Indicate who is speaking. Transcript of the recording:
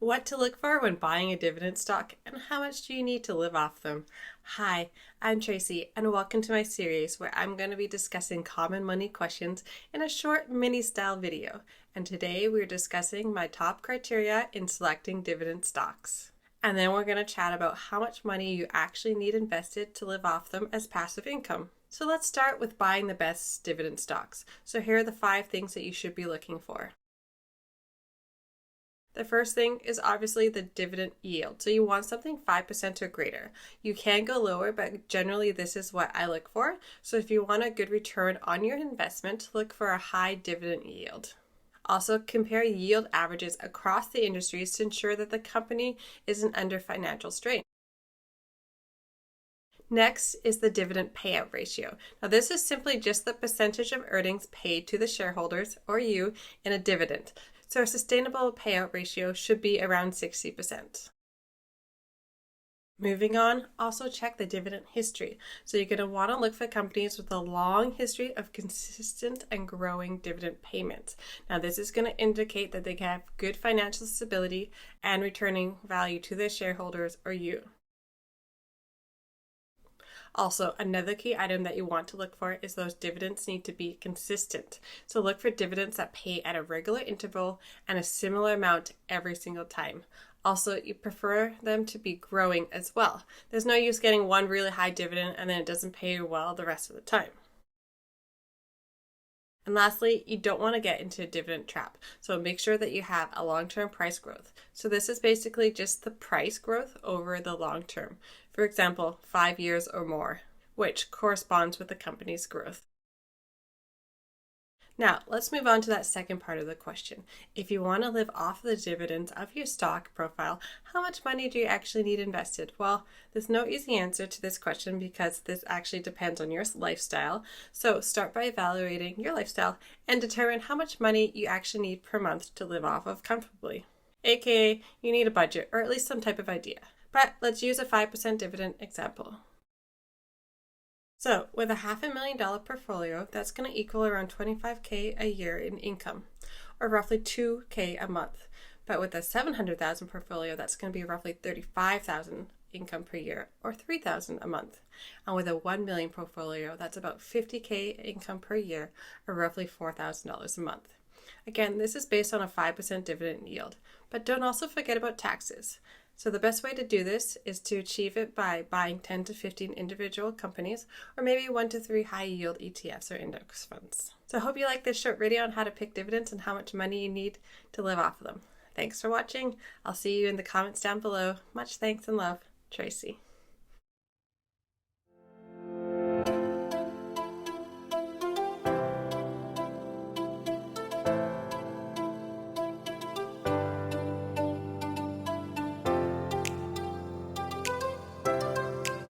Speaker 1: What to look for when buying a dividend stock, and how much do you need to live off them? Hi, I'm Tracy, and welcome to my series where I'm going to be discussing common money questions in a short mini style video. And today we're discussing my top criteria in selecting dividend stocks. And then we're going to chat about how much money you actually need invested to live off them as passive income. So let's start with buying the best dividend stocks. So here are the 5 things that you should be looking for. The first thing is obviously the dividend yield. So you want something 5% or greater. You can go lower, but generally this is what I look for. So if you want a good return on your investment, look for a high dividend yield. Also, compare yield averages across the industries to ensure that the company isn't under financial strain. Next is the dividend payout ratio. Now, this is simply just the percentage of earnings paid to the shareholders, or you, in a dividend. So a sustainable payout ratio should be around 60%. Moving on, also check the dividend history. So you're going to want to look for companies with a long history of consistent and growing dividend payments. Now, this is going to indicate that they have good financial stability and returning value to their shareholders or you. Also, another key item that you want to look for is those dividends need to be consistent. So look for dividends that pay at a regular interval and a similar amount every single time. Also, you prefer them to be growing as well. There's no use getting one really high dividend and then it doesn't pay you well the rest of the time. And lastly, you don't want to get into a dividend trap. So make sure that you have a long-term price growth. So this is basically just the price growth over the long term. For example, 5 years or more, which corresponds with the company's growth. Now, let's move on to that second part of the question. If you want to live off the dividends of your stock profile, how much money do you actually need invested? Well, there's no easy answer to this question because this actually depends on your lifestyle. So start by evaluating your lifestyle and determine how much money you actually need per month to live off of comfortably. AKA, you need a budget or at least some type of idea. But let's use a 5% dividend example. So with a $500,000 portfolio, that's going to equal around $25,000 a year in income, or roughly $2,000 a month. But with a $700,000 portfolio, that's going to be roughly $35,000 income per year, or $3,000 a month. And with a $1 million portfolio, that's about $50,000 income per year, or roughly $4,000 a month. Again, this is based on a 5% dividend yield, but don't also forget about taxes. So the best way to do this is to achieve it by buying 10 to 15 individual companies or maybe 1 to 3 high yield ETFs or index funds. So I hope you like this short video on how to pick dividends and how much money you need to live off of them. Thanks for watching. I'll see you in the comments down below. Much thanks and love, Tracy.